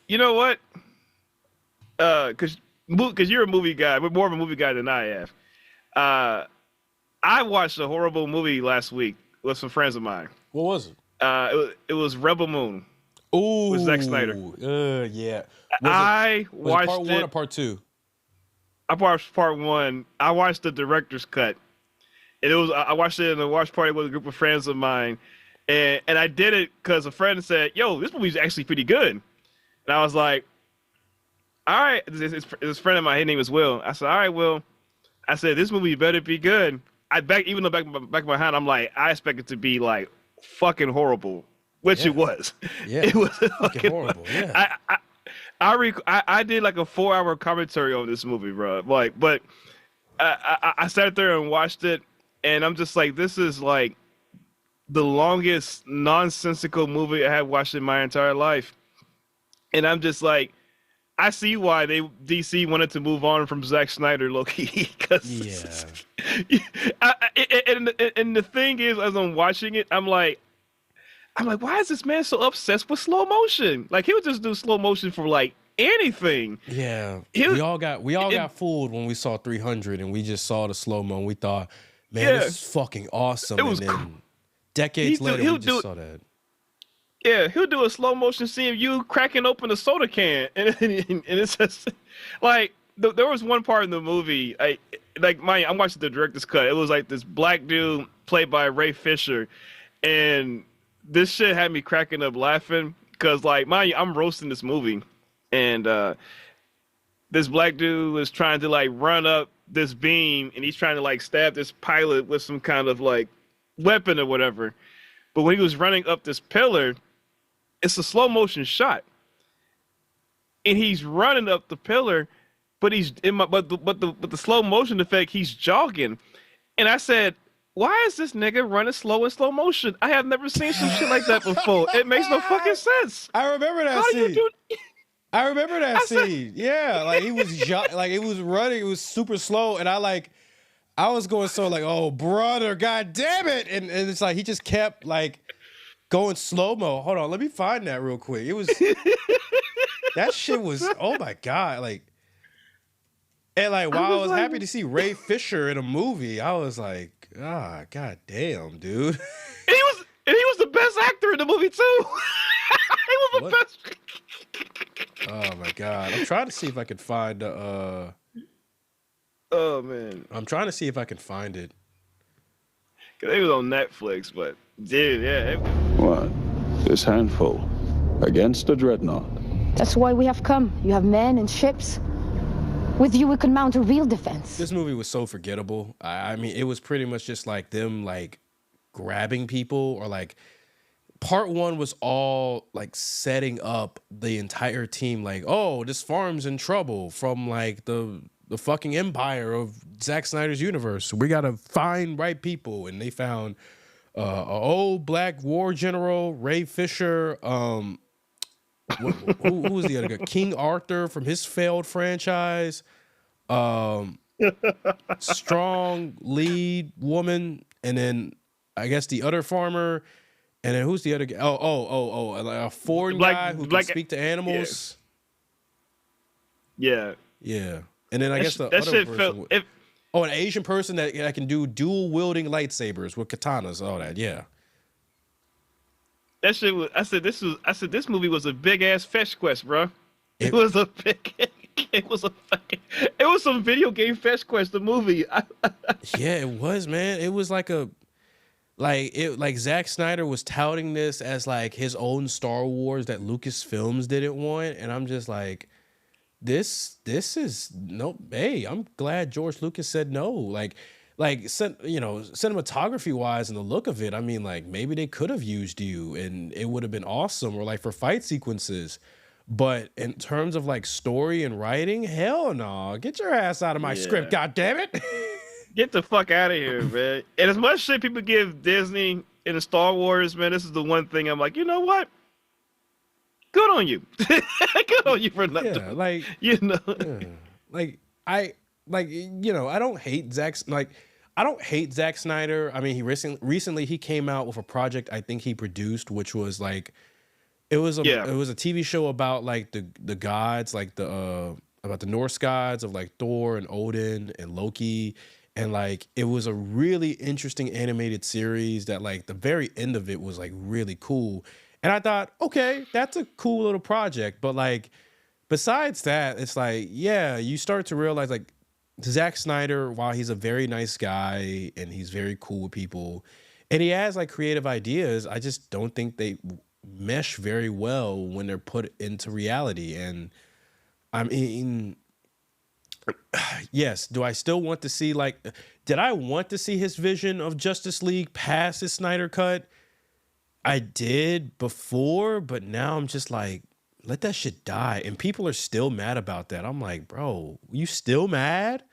You know what? Because you're a movie guy. We're more of a movie guy than I have. Uh, I watched a horrible movie last week with some friends of mine. What was it? It was Rebel Moon. Ooh, with Zack Snyder. Yeah. Was it part 1 or part 2? I watched part 1. I watched the director's cut. And I watched it in a watch party with a group of friends of mine. And I did it because a friend said, yo, this movie's actually pretty good. And I was like, all right. This friend of mine, his name is Will. I said, all right, Will. I said, this movie better be good. Even though back of my hand, I'm like, I expect it to be like fucking horrible, which it was. Yeah, it was fucking horrible. Yeah. I did like a 4-hour commentary on this movie, bro. Like, but I sat there and watched it, and I'm just like, this is like the longest nonsensical movie I have watched in my entire life, and I'm just like, I see why DC wanted to move on from Zack Snyder, low-key. And the thing is, as I'm watching it, I'm like, why is this man so obsessed with slow motion? Like, he would just do slow motion for like anything. Yeah, we all got fooled when we saw 300 and we just saw the slow mo and we thought, man, this is fucking awesome. And then decades later, we just saw that. Yeah, he'll do a slow motion scene of you cracking open a soda can, and it's just like there was one part in the movie. I'm watching the director's cut. It was like this black dude played by Ray Fisher, and this shit had me cracking up laughing because, like, I'm roasting this movie, and this black dude was trying to like run up this beam, and he's trying to like stab this pilot with some kind of like weapon or whatever. But when he was running up this pillar, it's a slow motion shot, and he's running up the pillar, but the slow motion effect, he's jogging, and I said, why is this nigga running slow in slow motion? I have never seen some shit like that before. It makes no fucking sense. I remember that scene. I remember that scene. Yeah, like he was like it was running. It was super slow, and I was going so like, oh brother, god damn it, and it's like he just kept like going slow mo. Hold on, let me find that real quick. It was that shit was, oh my god, like, and like while I was happy to see Ray Fisher in a movie, I was like, god damn, dude. And he was the best actor in the movie too. He was the best. Oh my god, I'm trying to see if I can find oh man, I'm trying to see if I can find it. Cause it was on Netflix, but dude, yeah. What? This handful against a dreadnought. That's why we have come. You have men and ships. With you, we can mount a real defense. This movie was so forgettable. I mean, it was pretty much just like them like grabbing people, or like part 1 was all like setting up the entire team. Like, oh, this farm's in trouble from like the fucking empire of Zack Snyder's universe. We gotta find right people, and they found an old black war general, Ray Fisher. Who was the other guy? King Arthur from his failed franchise. Strong lead woman, and then I guess the other farmer, and then who's the other guy? A foreign guy who can speak to animals. Yeah. And then I guess the other person. An Asian person that can do dual wielding lightsabers with katanas, all that. Yeah. That shit was. I said this movie was a big ass fetch quest, bro. It was a big. It was some video game fetch quest. The movie. Yeah, it was, man. It was like Zack Snyder was touting this as like his own Star Wars that Lucasfilms didn't want, and I'm just like, this is no. Hey, I'm glad George Lucas said no. Like, cinematography wise and the look of it, I mean, like, maybe they could have used you and it would have been awesome, or like for fight sequences. But in terms of like story and writing, hell no. Get your ass out of my script, god damn it. Get the fuck out of here, man. And as much shit people give Disney in the Star Wars, man, this is the one thing I'm like, you know what? Good on you. Good on you for not doing, like, you know. Yeah. I don't hate Zack Snyder. I mean, he recently he came out with a project I think he produced, which was like It was a TV show about like the gods, like the about the Norse gods of like Thor and Odin and Loki. And like it was a really interesting animated series that like the very end of it was like really cool. And I thought, okay, that's a cool little project. But like besides that, it's like, yeah, you start to realize like Zack Snyder, while he's a very nice guy and he's very cool with people and he has like creative ideas, I just don't think they mesh very well when they're put into reality. And I mean, yes, do I still want to see like, did I want to see his vision of Justice League past his Snyder cut? I did before, but now I'm just like, let that shit die. And people are still mad about that. I'm like, bro, you still mad?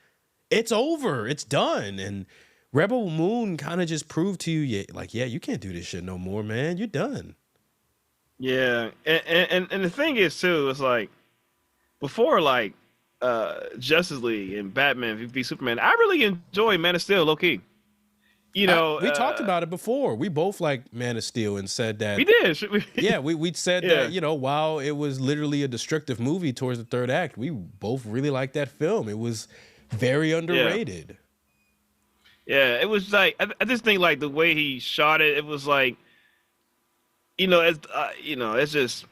It's over. It's done. And Rebel Moon kind of just proved to you, yeah, like, yeah, you can't do this shit no more, man. You're done. Yeah, and the thing is too, it's like before like Justice League and Batman v Superman, I really enjoy Man of Steel, low key. You know, we talked about it before. We both liked Man of Steel and said that we did. Yeah, we said that, you know, while it was literally a destructive movie towards the third act, we both really liked that film. It was very underrated. Yeah, it was like I just think like the way he shot it, it was like, you know, it's just,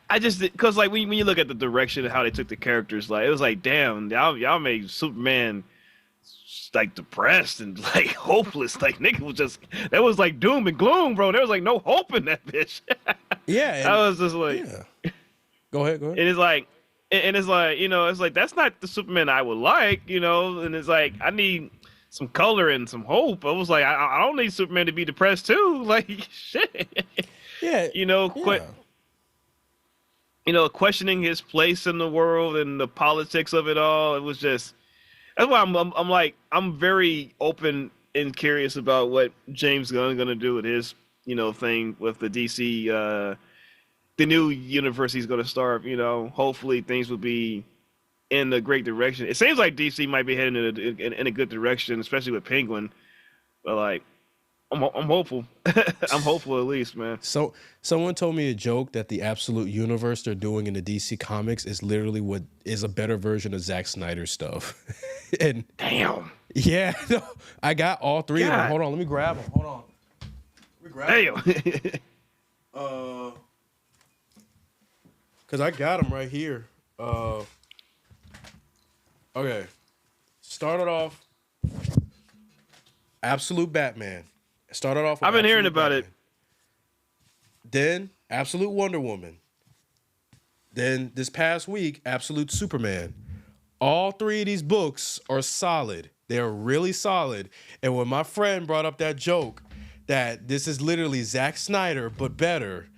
I just because like when you look at the direction and how they took the characters, like it was like, damn, y'all made Superman like depressed and like hopeless. Like nigga was just, that was like doom and gloom, bro. There was like no hope in that bitch. Yeah, I was just like, yeah. Go ahead. And it's like, you know, it's like that's not the Superman I would like, you know. And it's like I need some color and some hope. I was like, I don't need Superman to be depressed too. Like shit. Yeah, you know, you know, questioning his place in the world and the politics of it all. It was just, that's why I'm like, I'm very open and curious about what James Gunn's gonna do with his, you know, thing with the DC, the new universe he's gonna start. You know, hopefully things will be in a great direction. It seems like DC might be heading in a good direction, especially with Penguin. But like, I'm hopeful. I'm hopeful at least, man. So someone told me a joke that the absolute universe they're doing in the DC comics is literally what is a better version of Zack Snyder stuff. And damn. Yeah, no, I got all three of them. Hold on, let me grab them. Hold on. Damn. Cause I got them right here. Okay. Started off Absolute Batman. Started off with I've been hearing about Batman. Then Absolute Wonder Woman. Then this past week, Absolute Superman. All three of these books are solid. They're really solid. And when my friend brought up that joke that this is literally Zack Snyder, but better,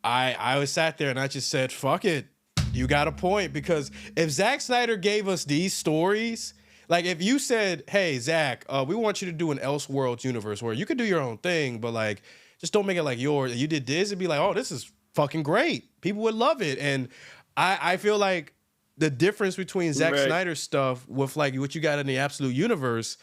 I was sat there and I just said, fuck it. You got a point. Because if Zack Snyder gave us these stories, like if you said, hey, Zack, we want you to do an Elseworlds universe where you could do your own thing, but like, just don't make it like yours. You did this, it'd be like, oh, this is fucking great. People would love it. And I feel like the difference between Zack Snyder's stuff with like what you got in the Absolute Universe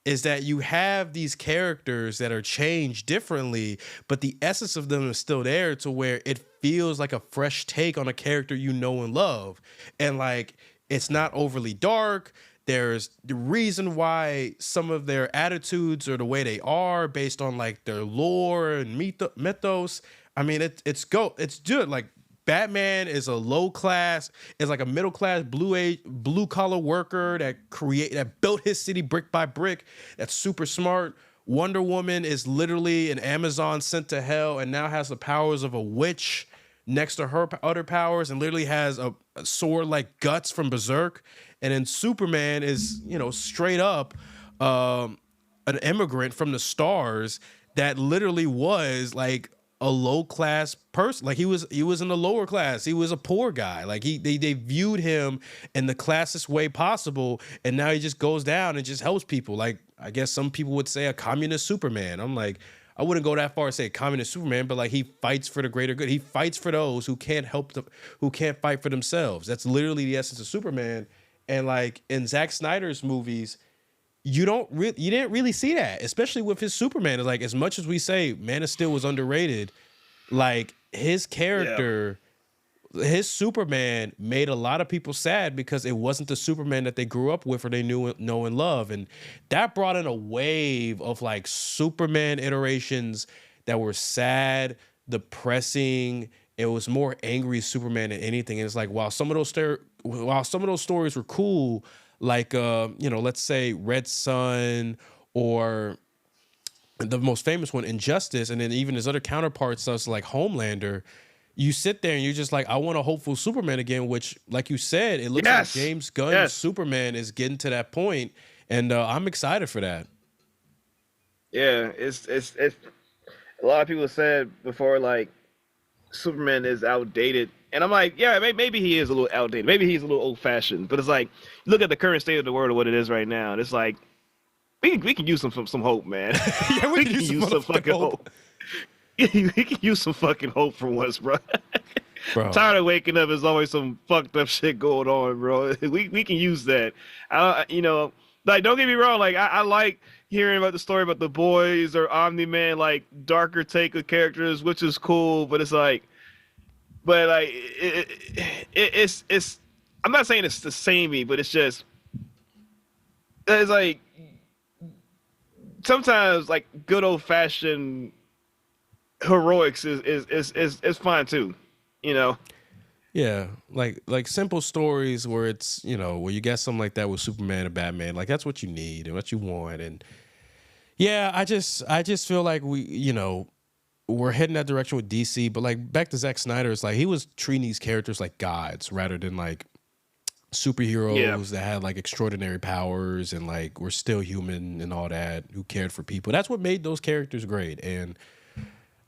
is that you have these characters that are changed differently, but the essence of them is still there to where it feels like a fresh take on a character you know and love. And like, it's not overly dark. There's the reason why some of their attitudes are the way they are based on like their lore and mythos. I mean, it's good. Like Batman is a like a middle class blue collar worker that built his city brick by brick. That's super smart. Wonder Woman is literally an Amazon sent to hell and now has the powers of a witch next to her other powers and literally has a sword like Guts from Berserk. And then Superman is, you know, straight up an immigrant from the stars that literally was like a low class person. Like he was in the lower class. He was a poor guy. Like they viewed him in the classist way possible. And now he just goes down and just helps people. Like I guess some people would say a communist Superman. I'm like, I wouldn't go that far to say communist Superman, but like he fights for the greater good. He fights for those who can't who can't fight for themselves. That's literally the essence of Superman. And like in Zack Snyder's movies, you didn't really see that, especially with his Superman. It's like, as much as we say Man of Steel was underrated, like his character, his Superman made a lot of people sad because it wasn't the Superman that they grew up with or they know and love. And that brought in a wave of like Superman iterations that were sad, depressing. It was more angry Superman than anything. And it's like, while some of those stories were cool, like, let's say Red Sun, or the most famous one, Injustice, and then even his other counterparts, such like Homelander, you sit there and you're just like, I want a hopeful Superman again, which, like you said, it looks like James Gunn's Superman is getting to that point, and I'm excited for that. Yeah, it's a lot of people said before, like, Superman is outdated. And I'm like, yeah, maybe he is a little outdated. Maybe he's a little old-fashioned. But it's like, look at the current state of the world or what it is right now. And it's like, we can use some hope, man. Yeah, we can use some fucking hope. We can use some fucking hope for once, bro. I'm tired of waking up. There's always some fucked up shit going on, bro. We can use that. Like, don't get me wrong. Like, I like hearing about the story about the boys or Omni-Man, like, darker take of characters, which is cool. But it's like, it's. I'm not saying it's the samey, but it's like sometimes like good old fashioned heroics is fine too, you know. Yeah, like simple stories where it's, where you get something like that with Superman and Batman, like that's what you need and what you want. And yeah, I just feel like we're heading that direction with DC, but like back to Zack Snyder, it's like he was treating these characters like gods rather than like superheroes that had like extraordinary powers and like were still human and all that, who cared for people. That's what made those characters great. And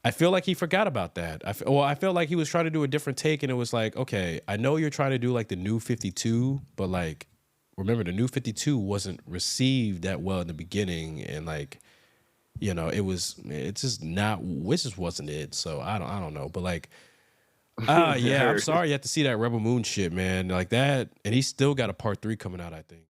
I feel like he forgot about that. I feel like he was trying to do a different take, and it was like, okay, I know you're trying to do like the New 52, but like, remember, the New 52 wasn't received that well in the beginning, and like, it just wasn't it. So I don't know, but like, yeah, I'm sorry you have to see that Rebel Moon shit, man, like that, and he's still got a part 3 coming out, I think.